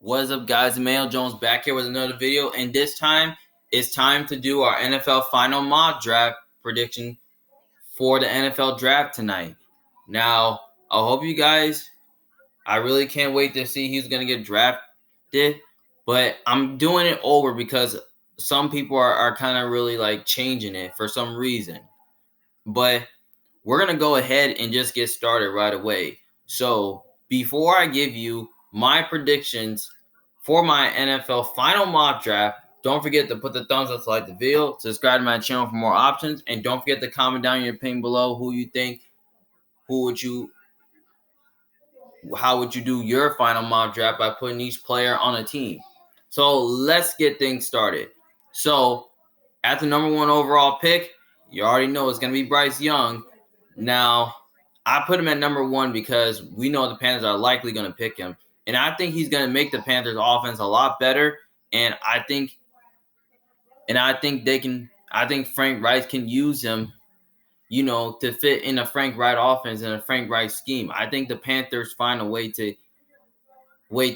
What is up, guys? Emmanuel Jones back here with another video, and this time it's time to do our NFL final mock draft prediction for the NFL draft tonight. Now, I hope you guys, I really can't wait to see who's going to get drafted, but I'm doing it over because some people are kind of really like changing it for some reason. But we're going to go ahead and just get started right away. So, before I give you my predictions for my NFL final mock draft, don't forget to put the thumbs up to like the video, subscribe to my channel for more options, and don't forget to comment down your opinion below who you think, how would you do your final mock draft by putting each player on a team. So let's get things started. So at the number 1 overall pick, you already know it's going to be Bryce Young. Now, I put him at number 1 because we know the Panthers are likely going to pick him. And I think he's going to make the Panthers offense a lot better. And I think Frank Reich can use him, to fit in a Frank Reich offense and a Frank Reich scheme. I think the Panthers find a way to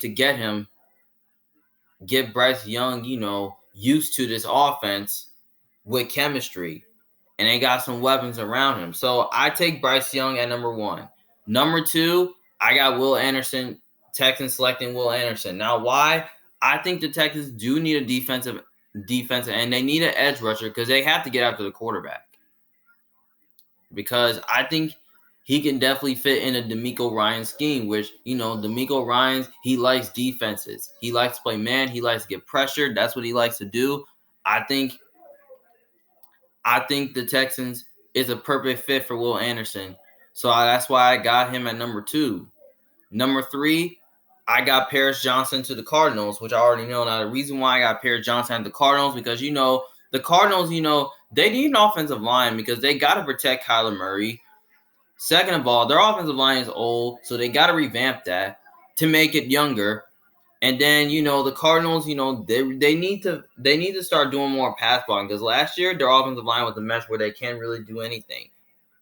get him, get Bryce Young, used to this offense with chemistry. And they got some weapons around him. So I take Bryce Young at number 1. Number 2, I got Will Anderson. Texans selecting Will Anderson. Now, why? I think the Texans do need a defensive, and they need an edge rusher because they have to get after the quarterback. Because I think he can definitely fit in a DeMeco Ryans scheme, which, DeMeco Ryans, he likes defenses. He likes to play man. He likes to get pressured. That's what he likes to do. I think the Texans is a perfect fit for Will Anderson. So that's why I got him at number 2. Number 3, I got Paris Johnson to the Cardinals, which I already know. Now, the reason why I got Paris Johnson at the Cardinals, because, the Cardinals, they need an offensive line because they got to protect Kyler Murray. Second of all, their offensive line is old, so they got to revamp that to make it younger. And then, the Cardinals, they need to start doing more pass blocking because last year their offensive line was a mess where they can't really do anything.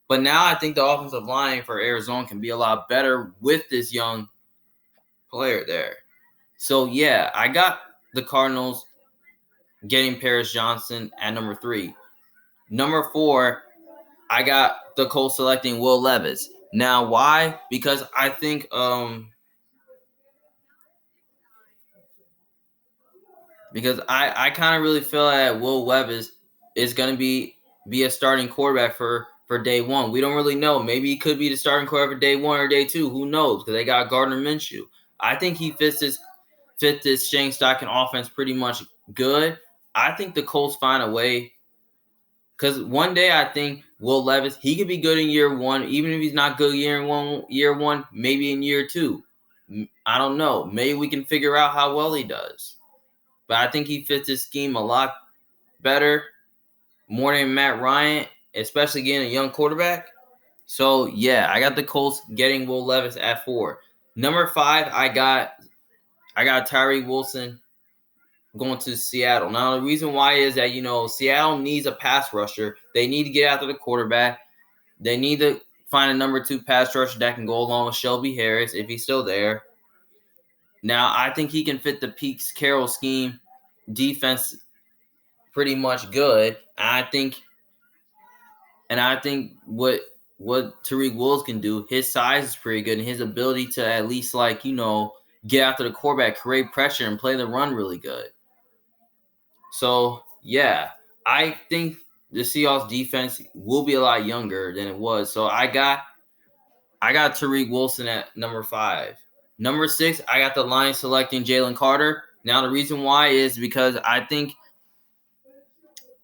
But now I think the offensive line for Arizona can be a lot better with this young player there. So, yeah, I got the Cardinals getting Paris Johnson at number 3. Number 4, I got the Colts selecting Will Levis. Now, why? Because I think because I kind of really feel that Will Levis is going to be a starting quarterback for day 1. We don't really know. Maybe he could be the starting quarterback for day 1 or day 2. Who knows? Because they got Gardner Minshew. I think he fits this Shane Steichen offense pretty much good. I think the Colts find a way. Because one day I think Will Levis, he could be good in year 1. Even if he's not good year one, maybe in year 2. I don't know. Maybe we can figure out how well he does. But I think he fits this scheme a lot better, more than Matt Ryan, especially getting a young quarterback. So, yeah, I got the Colts getting Will Levis at 4. Number 5, I got Tyree Wilson going to Seattle. Now, the reason why is that, Seattle needs a pass rusher. They need to get after the quarterback. They need to find a number 2 pass rusher that can go along with Shelby Harris if he's still there. Now, I think he can fit the Pete Carroll scheme defense pretty much good. And I think what Tariq Woods can do, his size is pretty good, and his ability to at least get after the quarterback, create pressure, and play the run really good. So, yeah, I think the Seahawks defense will be a lot younger than it was. So I got Tariq Wilson at number 5. Number 6, I got the Lions selecting Jalen Carter. Now, the reason why is because I think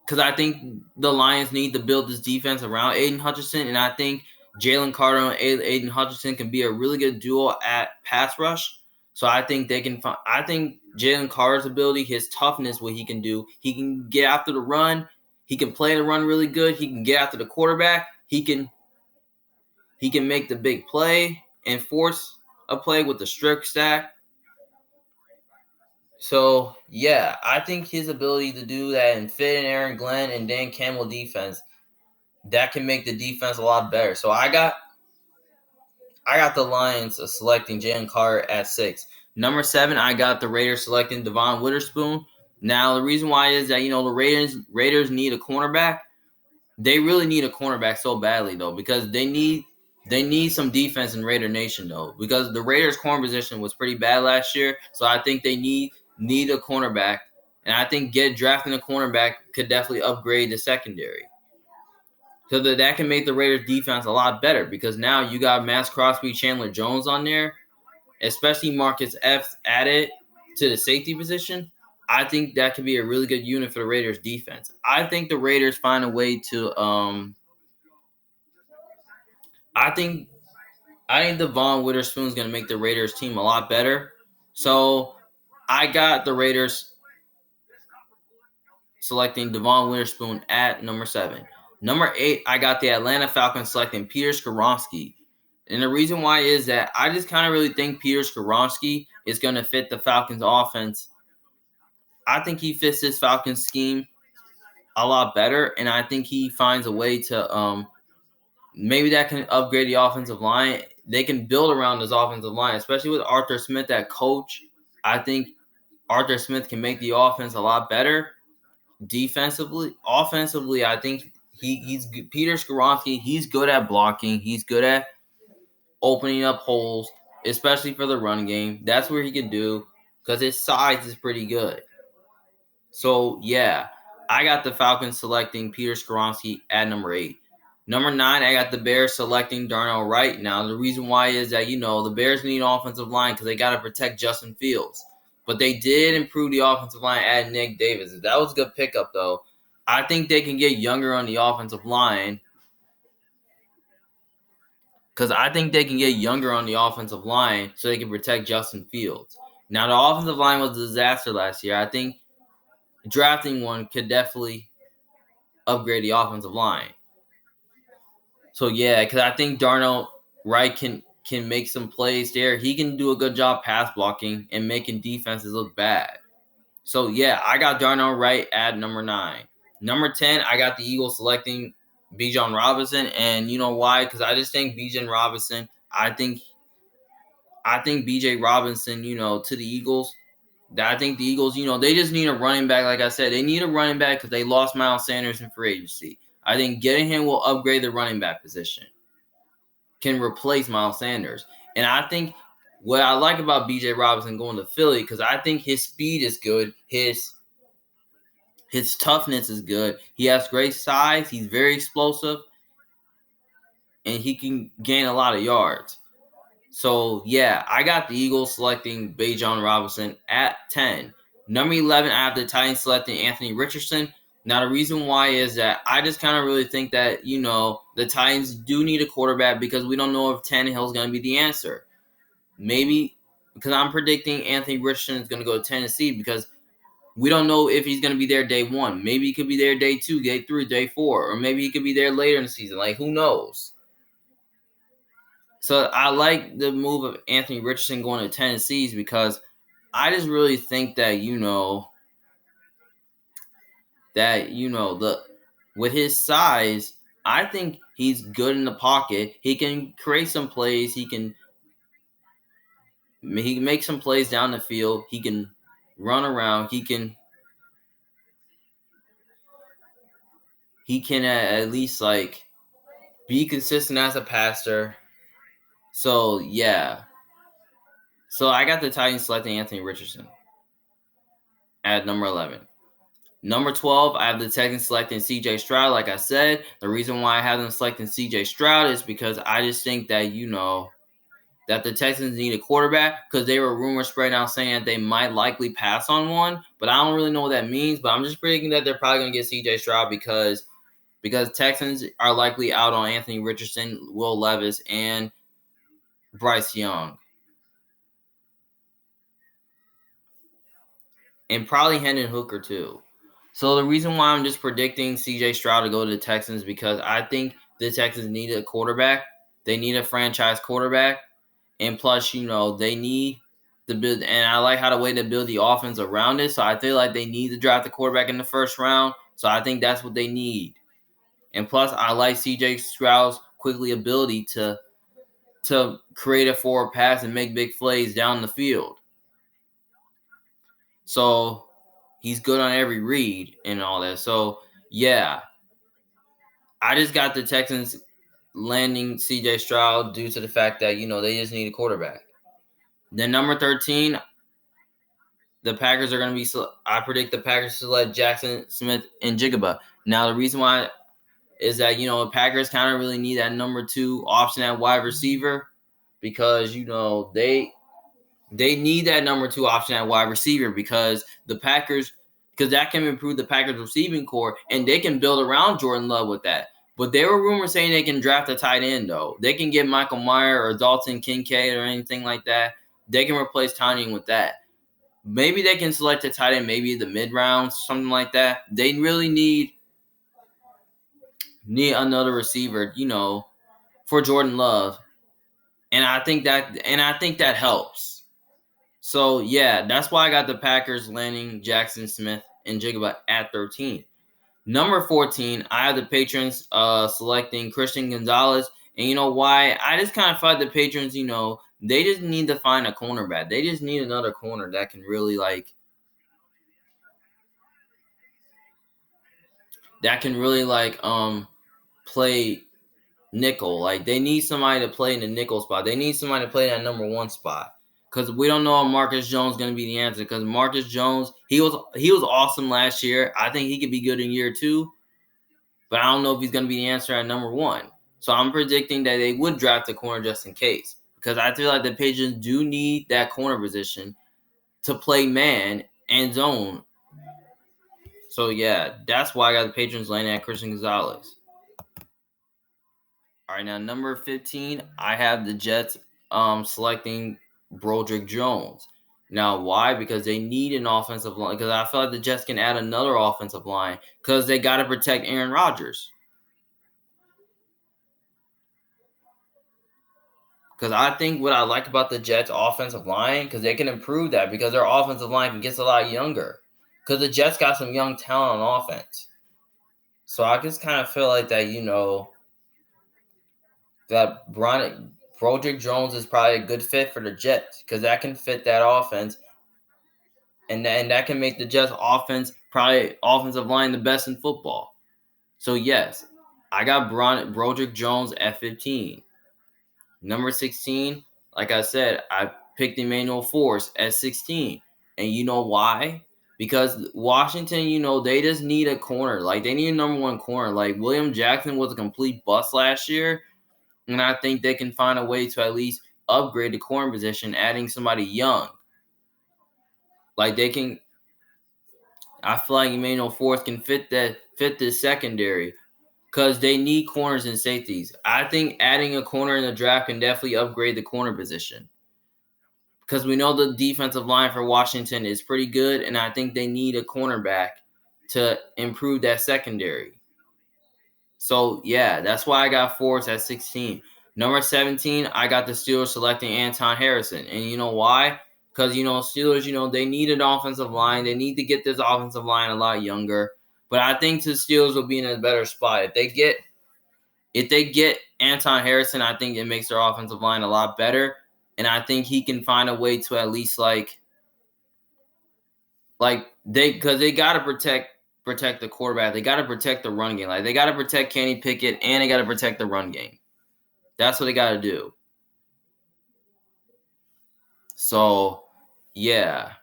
the Lions need to build this defense around Aiden Hutchinson, and I think Jalen Carter and Aiden Hutchinson can be a really good duo at pass rush. So I think they can find. I think Jalen Carter's ability, his toughness, what he can do, he can get after the run. He can play the run really good. He can get after the quarterback. He can make the big play and force a play with the strip stack. So, yeah, I think his ability to do that and fit in Aaron Glenn and Dan Campbell defense, that can make the defense a lot better. So I got the Lions selecting Jalen Carter at 6. Number 7, I got the Raiders selecting Devon Witherspoon. Now, the reason why is that, the Raiders need a cornerback. They really need a cornerback so badly, though, because they need some defense in Raider Nation, though, because the Raiders' corner position was pretty bad last year. So I think they need a cornerback, and I think drafting a cornerback could definitely upgrade the secondary. So that can make the Raiders' defense a lot better, because now you got Max Crosby, Chandler Jones on there, especially Marcus Epps added to the safety position. I think that could be a really good unit for the Raiders defense. I think the Raiders find a way to I think Devon Witherspoon is going to make the Raiders team a lot better. So I got the Raiders selecting Devon Witherspoon at number 7. Number 8, I got the Atlanta Falcons selecting Peter Skoronski. And the reason why is that I just kind of really think Peter Skoronski is going to fit the Falcons offense. I think he fits this Falcons scheme a lot better, and I think he finds a way to maybe that can upgrade the offensive line. They can build around this offensive line, especially with Arthur Smith at coach. I think Arthur Smith can make the offense a lot better defensively. Offensively, I think he's Peter Skoronski. He's good at blocking. He's good at opening up holes, especially for the run game. That's where he can do, because his size is pretty good. So, yeah, I got the Falcons selecting Peter Skoronski at number 8. Number 9, I got the Bears selecting Darnell Wright. Now, the reason why is that, the Bears need an offensive line because they got to protect Justin Fields. But they did improve the offensive line, add Nick Davis. That was a good pickup, though. I think they can get younger on the offensive line, because I think they can get younger on the offensive line so they can protect Justin Fields. Now, the offensive line was a disaster last year. I think drafting one could definitely upgrade the offensive line. So, yeah, because I think Darnell Wright can make some plays there. He can do a good job pass blocking and making defenses look bad. So, yeah, I got Darnell Wright at number 9. Number 10, I got the Eagles selecting Bijan Robinson. And you know why? Because I just think Bijan Robinson, I think BJ Robinson, to the Eagles. I think the Eagles, they just need a running back. Like I said, they need a running back because they lost Miles Sanders in free agency. I think getting him will upgrade the running back position, can replace Miles Sanders. And I think what I like about BJ Robinson going to Philly, because I think his speed is good. His toughness is good. He has great size. He's very explosive. And he can gain a lot of yards. So, yeah, I got the Eagles selecting Bijan Robinson at 10. Number 11, I have the Titans selecting Anthony Richardson. Now, the reason why is that I just kind of really think that, the Titans do need a quarterback, because we don't know if Tannehill is going to be the answer. Maybe, because I'm predicting Anthony Richardson is going to go to Tennessee, because we don't know if he's going to be there day 1. Maybe he could be there day 2, day 3, day 4. Or maybe he could be there later in the season. Like, who knows? So I like the move of Anthony Richardson going to Tennessee, because I just really think that, with his size, I think he's good in the pocket. He can create some plays. He can make some plays down the field. He can run around. He can at least be consistent as a passer. So, yeah. So I got the Titans selecting Anthony Richardson at number 11. Number 12, I have the Texans selecting C.J. Stroud. Like I said, the reason why I have them selecting C.J. Stroud is because I just think that, that the Texans need a quarterback, because they were rumors spreading out saying that they might likely pass on one. But I don't really know what that means. But I'm just predicting that they're probably going to get C.J. Stroud because Texans are likely out on Anthony Richardson, Will Levis, and Bryce Young. And probably Hendon Hooker, too. So the reason why I'm just predicting C.J. Stroud to go to the Texans, because I think the Texans need a quarterback. They need a franchise quarterback. And plus, they need to build. And I like how the way they build the offense around it. So I feel like they need to draft a quarterback in the first round. So I think that's what they need. And plus, I like C.J. Stroud's quickly ability to create a forward pass and make big plays down the field. So he's good on every read and all that. So yeah, I just got the Texans landing CJ Stroud due to the fact that, they just need a quarterback. Then number 13, the Packers are going to be, I predict the Packers select Jackson Smith and Jigaba. Now, the reason why is that, the Packers kind of really need that number 2 option at wide receiver because, they need that number 2 option at wide receiver because that can improve the Packers receiving core and they can build around Jordan Love with that. But there were rumors saying they can draft a tight end, though. They can get Michael Mayer or Dalton Kincaid or anything like that. They can replace Tonyan with that. Maybe they can select a tight end, maybe the mid-rounds, something like that. They really need another receiver, for Jordan Love. And I think that helps. So, yeah, that's why I got the Packers landing Jackson Smith and Jigaba at 13. Number 14, I have the Patrons selecting Christian Gonzalez. And you know why? I just kind of feel like the Patrons, they just need to find a cornerback. They just need another corner that can really, play nickel. Like, they need somebody to play in the nickel spot. They need somebody to play that number 1 spot. Because we don't know if Marcus Jones is going to be the answer. Because Marcus Jones, he was awesome last year. I think he could be good in year 2. But I don't know if he's going to be the answer at number 1. So I'm predicting that they would draft a corner just in case. Because I feel like the Patriots do need that corner position to play man and zone. So, yeah, that's why I got the Patriots landing at Christian Gonzalez. All right, now number 15, I have the Jets selecting Broderick Jones. Now, why? Because they need an offensive line. Because I feel like the Jets can add another offensive line because they got to protect Aaron Rodgers. Because I think what I like about the Jets' offensive line, because they can improve that because their offensive line gets a lot younger. Because the Jets got some young talent on offense. So I just kind of feel like that, that Broderick Jones is probably a good fit for the Jets because that can fit that offense. And that can make the Jets' offense, probably offensive line, the best in football. So, yes, I got Broderick Jones at 15. Number 16, like I said, I picked Emmanuel Force at 16. And you know why? Because Washington, they just need a corner. Like, they need a number 1 corner. Like, William Jackson was a complete bust last year. And I think they can find a way to at least upgrade the corner position, adding somebody young. Like, they can... I feel like Emmanuel Force can fit this secondary because they need corners and safeties. I think adding a corner in the draft can definitely upgrade the corner position because we know the defensive line for Washington is pretty good, and I think they need a cornerback to improve that secondary. So, yeah, that's why I got Force at 16. Number 17, I got the Steelers selecting Anton Harrison. And you know why? Because, Steelers, they need an offensive line. They need to get this offensive line a lot younger. But I think the Steelers will be in a better spot. If they get Anton Harrison, I think it makes their offensive line a lot better. And I think he can find a way to at least because they got to protect the quarterback. They got to protect the run game. Like, they got to protect Kenny Pickett and they got to protect the run game. That's what they got to do. So, yeah.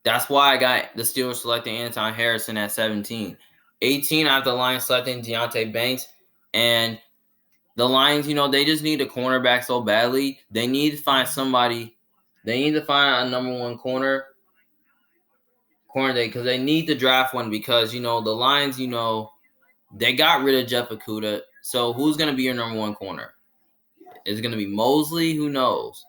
That's why I got the Steelers selecting Anton Harrison at 17. 18, I have the Lions selecting Deonte Banks. And the Lions, they just need a cornerback so badly. They need to find somebody. They need to find a number 1 corner because they need to draft one because, the Lions, they got rid of Jeff Okudah. So who's going to be your number 1 corner? Is it going to be Mosley? Who knows?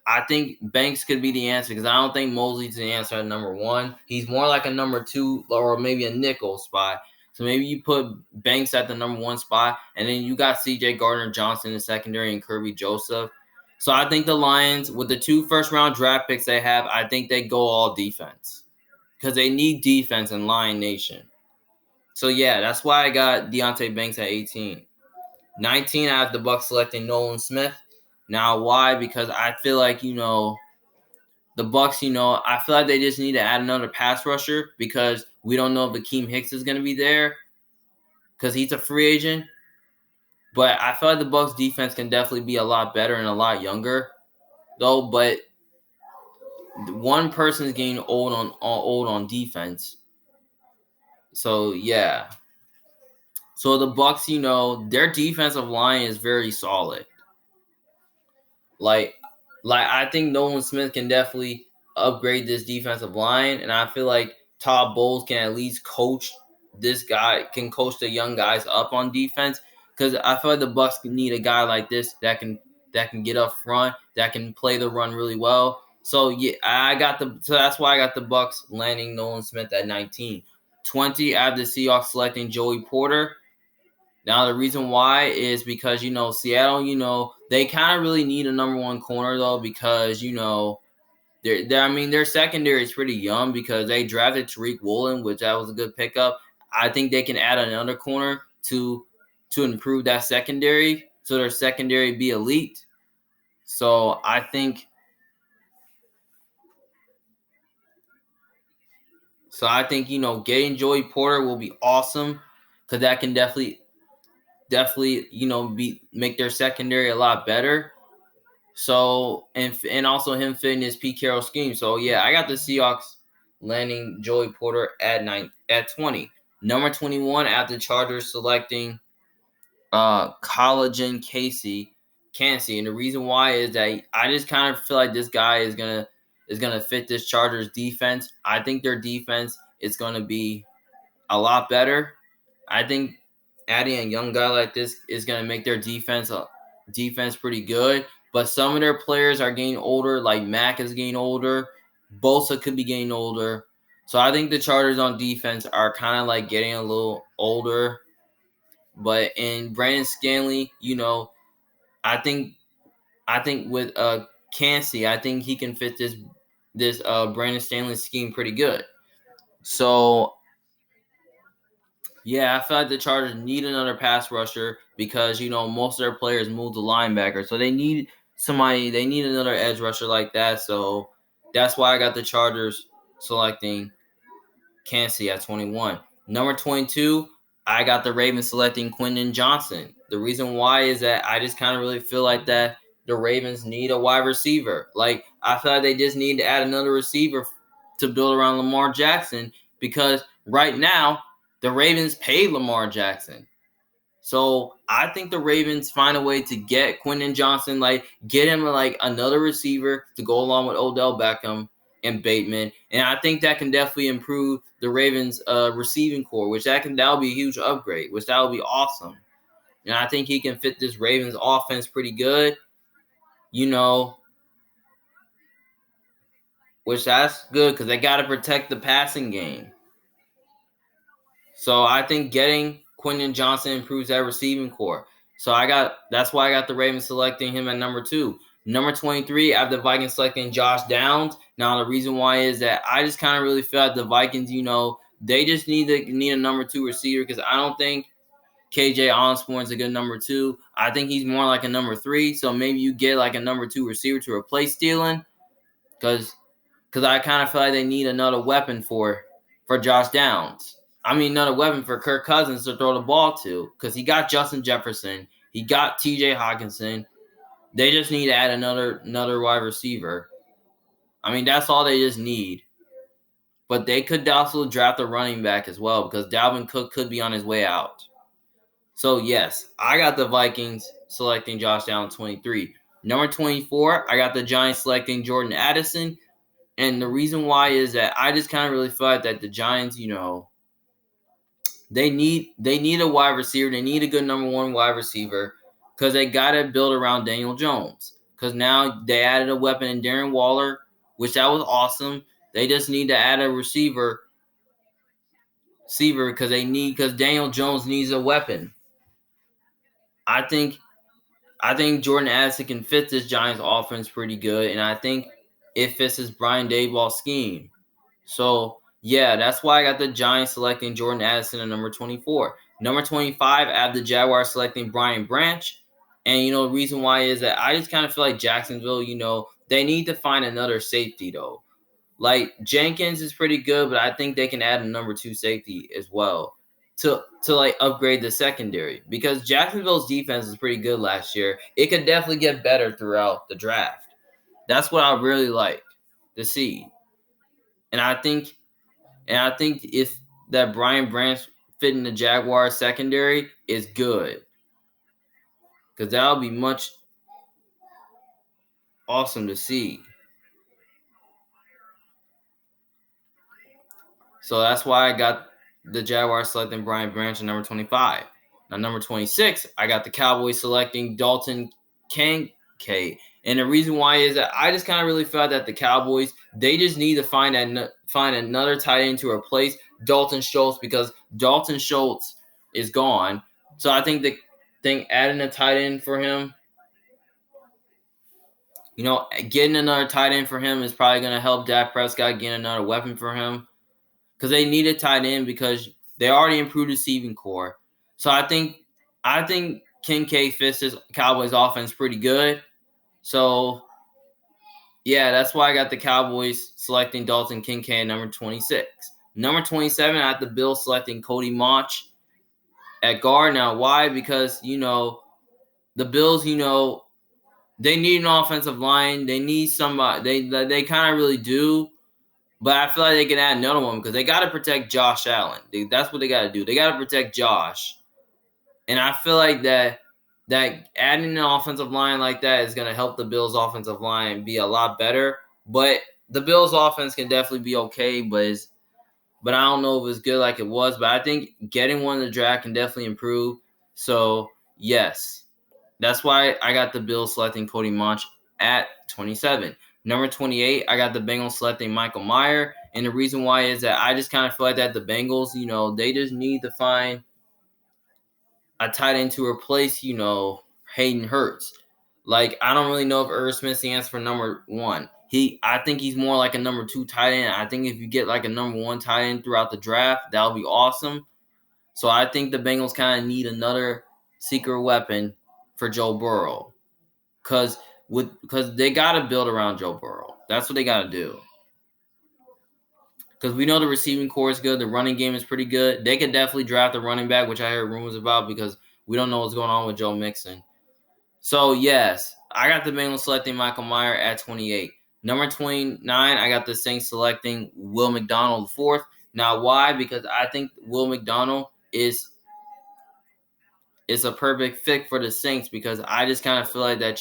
I think Banks could be the answer because I don't think Mosley's the answer at number 1. He's more like a number 2 or maybe a nickel spot. So maybe you put Banks at the number 1 spot, and then you got C.J. Gardner-Johnson in the secondary and Kirby Joseph. So I think the Lions, with the 2 first-round draft picks they have, I think they go all defense because they need defense in Lion Nation. So, yeah, that's why I got Deonte Banks at 18. 19, I have the Bucs selecting Nolan Smith. Now, why? Because I feel like, the Bucks, I feel like they just need to add another pass rusher because we don't know if Akeem Hicks is going to be there because he's a free agent. But I feel like the Bucks defense can definitely be a lot better and a lot younger, though. But one person is getting old on defense. So yeah. So the Bucks, their defensive line is very solid. Like, I think Nolan Smith can definitely upgrade this defensive line, and I feel like Todd Bowles can at least coach the young guys up on defense. Because I feel like the Bucks need a guy like this that can get up front, that can play the run really well. So yeah, so that's why I got the Bucks landing Nolan Smith at 19. 20, I have the Seahawks selecting Joey Porter. Now, the reason why is because, Seattle, they kind of really need a number one corner, though, because, their secondary is pretty young because they drafted Tariq Woolen, which that was a good pickup. I think they can add another corner to improve that secondary, so their secondary be elite. So I think getting Joey Porter will be awesome because that can definitely make their secondary a lot better. So and also him fitting his Pete Carroll scheme. So yeah, I got the Seahawks landing Joey Porter at 20. Number 21 at the Chargers selecting Collagen Kancey. And the reason why is that I just kind of feel like this guy is gonna fit this Chargers defense. I think their defense is gonna be a lot better. I think adding a young guy like this is going to make their defense pretty good. But some of their players are getting older, like Mack is getting older. Bosa could be getting older. So I think the Chargers on defense are kind of like getting a little older. But in Brandon Staley, I think with Kancey, I think he can fit this Brandon Staley scheme pretty good. So yeah, I feel like the Chargers need another pass rusher because most of their players moved to linebacker, so they need somebody. They need another edge rusher like that. So that's why I got the Chargers selecting Kancey at 21. Number 22, I got the Ravens selecting Quentin Johnson. The reason why is that I just kind of really feel like that the Ravens need a wide receiver. Like I feel like they just need to add another receiver to build around Lamar Jackson because right now the Ravens paid Lamar Jackson. So I think the Ravens find a way to get Quentin Johnson, like get him like another receiver to go along with Odell Beckham and Bateman, and I think that can definitely improve the Ravens' receiving core, that'll be a huge upgrade, which that'll be awesome. And I think he can fit this Ravens offense pretty good, which that's good because they got to protect the passing game. So I think getting Quentin Johnson improves that receiving core. So that's why I got the Ravens selecting him at number 2. Number 23, I have the Vikings selecting Josh Downs. Now the reason why is that I just kind of really feel like the Vikings, they just need a number 2 receiver because I don't think KJ Osborne is a good number 2. I think he's more like a number 3. So maybe you get like a number 2 receiver to replace Thielen because I kind of feel like they need another weapon for Josh Downs. I mean, another weapon for Kirk Cousins to throw the ball to because he got Justin Jefferson. He got TJ Hockenson. They just need to add another wide receiver. I mean, that's all they just need. But they could also draft a running back as well because Dalvin Cook could be on his way out. So, yes, I got the Vikings selecting Josh Allen 23. Number 24, I got the Giants selecting Jordan Addison. And the reason why is that I just kind of really feel like that the Giants, they need a wide receiver. They need a good number 1 wide receiver because they got to build around Daniel Jones. Because now they added a weapon in Darren Waller, which that was awesome. They just need to add a receiver because Daniel Jones needs a weapon. I think Jordan Addison can fit this Giants offense pretty good, and I think it fits his Brian Daboll scheme. So yeah, that's why I got the Giants selecting Jordan Addison at number 24. Number 25, I have the Jaguars selecting Brian Branch. And the reason why is that I just kind of feel like Jacksonville, they need to find another safety though. Like Jenkins is pretty good, but I think they can add a number 2 safety as well to like upgrade the secondary, because Jacksonville's defense was pretty good last year. It could definitely get better throughout the draft. That's what I really like to see. And I think if that Brian Branch fit in the Jaguars secondary is good, because that'll be much awesome to see. So that's why I got the Jaguars selecting Brian Branch at number 25. Now, number 26, I got the Cowboys selecting Dalton Kincaid. And the reason why is that I just kind of really felt that the Cowboys, they just need to find another tight end to replace Dalton Schultz, because Dalton Schultz is gone. So I think adding a tight end for him, getting another tight end for him is probably going to help Dak Prescott get another weapon for him, because they need a tight end because they already improved the receiving core. So I think Kincaid fits this Cowboys offense pretty good. So yeah, that's why I got the Cowboys selecting Dalton Kincaid number 26. Number 27, I have the Bills selecting Cody Mauch at guard. Now, why? Because the Bills, they need an offensive line. They need somebody. They kind of really do. But I feel like they can add another one, because they got to protect Josh Allen. That's what they got to do. They got to protect Josh. And I feel like that adding an offensive line like that is going to help the Bills' offensive line be a lot better. But the Bills' offense can definitely be okay, but I don't know if it's good like it was. But I think getting one in the draft can definitely improve. So, yes, that's why I got the Bills selecting Cody Mauch at 27. Number 28, I got the Bengals selecting Michael Mayer. And the reason why is that I just kind of feel like that the Bengals, they just need to find a tight end to replace, Hayden Hurst. Like, I don't really know if Irv Smith's the answer for number 1. I think he's more like a number 2 tight end. I think if you get like a number 1 tight end throughout the draft, that'll be awesome. So I think the Bengals kind of need another secret weapon for Joe Burrow. Because they got to build around Joe Burrow. That's what they got to do. Because we know the receiving core is good. The running game is pretty good. They could definitely draft a running back, which I heard rumors about, because we don't know what's going on with Joe Mixon. So, yes, I got the Bengals selecting Michael Mayer at 28. Number 29, I got the Saints selecting Will McDonald IV. Now, why? Because I think Will McDonald is a perfect fit for the Saints, because I just kind of feel like that,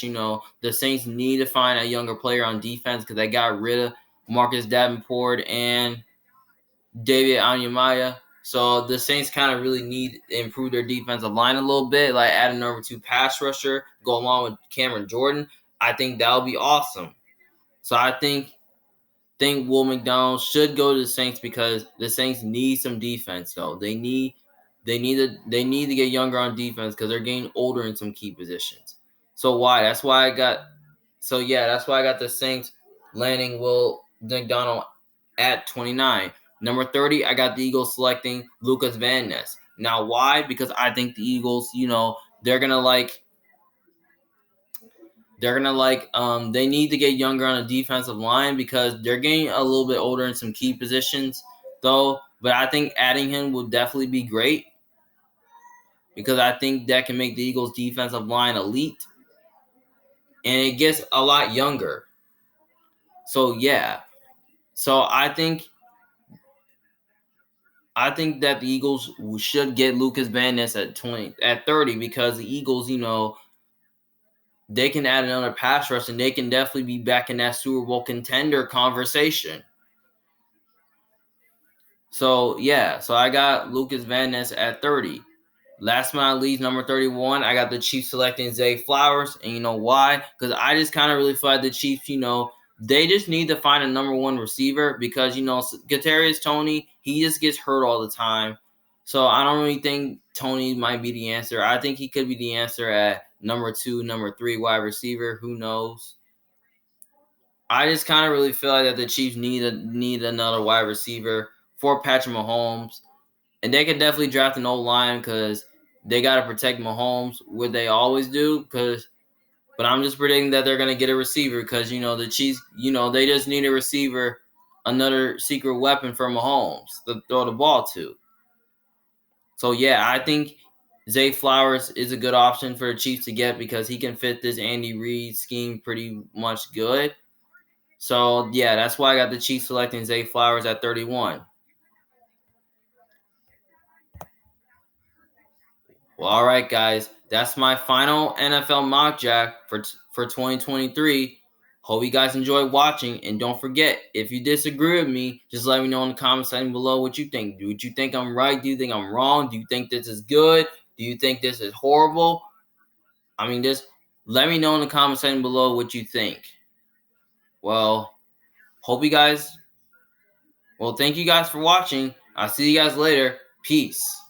the Saints need to find a younger player on defense, because they got rid of Marcus Davenport and David Onyemaya. So the Saints kind of really need to improve their defensive line a little bit, like add a number 2 pass rusher, go along with Cameron Jordan. I think that would be awesome. So I think Will McDonald should go to the Saints, because the Saints need some defense though. They need to get younger on defense, because they're getting older in some key positions. So why? That's why I got the Saints landing Will McDonald at 29. Number 30, I got the Eagles selecting Lucas Van Ness. Now, why? Because I think the Eagles, they're gonna they need to get younger on the defensive line, because they're getting a little bit older in some key positions, though. But I think adding him will definitely be great, because I think that can make the Eagles' defensive line elite, and it gets a lot younger. So yeah, so I think that the Eagles should get Lucas Van Ness at 30, because the Eagles, they can add another pass rush, and they can definitely be back in that Super Bowl contender conversation. So yeah, so I got Lucas Van Ness at 30. Last but not least, number 31, I got the Chiefs selecting Zay Flowers. And you know why? Because I just kind of really feel like the Chiefs, they just need to find a number 1 receiver, because, Kadarius Toney, he just gets hurt all the time. So I don't really think Toney might be the answer. I think he could be the answer at number 2, number 3 wide receiver. Who knows? I just kind of really feel like that the Chiefs need another wide receiver for Patrick Mahomes. And they could definitely draft an old line, because they got to protect Mahomes, what they always do, but I'm just predicting that they're going to get a receiver because, the Chiefs, they just need a receiver, another secret weapon for Mahomes to throw the ball to. So, yeah, I think Zay Flowers is a good option for the Chiefs to get because he can fit this Andy Reid scheme pretty much good. So, yeah, that's why I got the Chiefs selecting Zay Flowers at 31. Well, all right, guys. That's my final NFL mock draft for 2023. Hope you guys enjoyed watching. And don't forget, if you disagree with me, just let me know in the comment section below what you think. Do you think I'm right? Do you think I'm wrong? Do you think this is good? Do you think this is horrible? I mean, just let me know in the comment section below what you think. Well, thank you guys for watching. I'll see you guys later. Peace.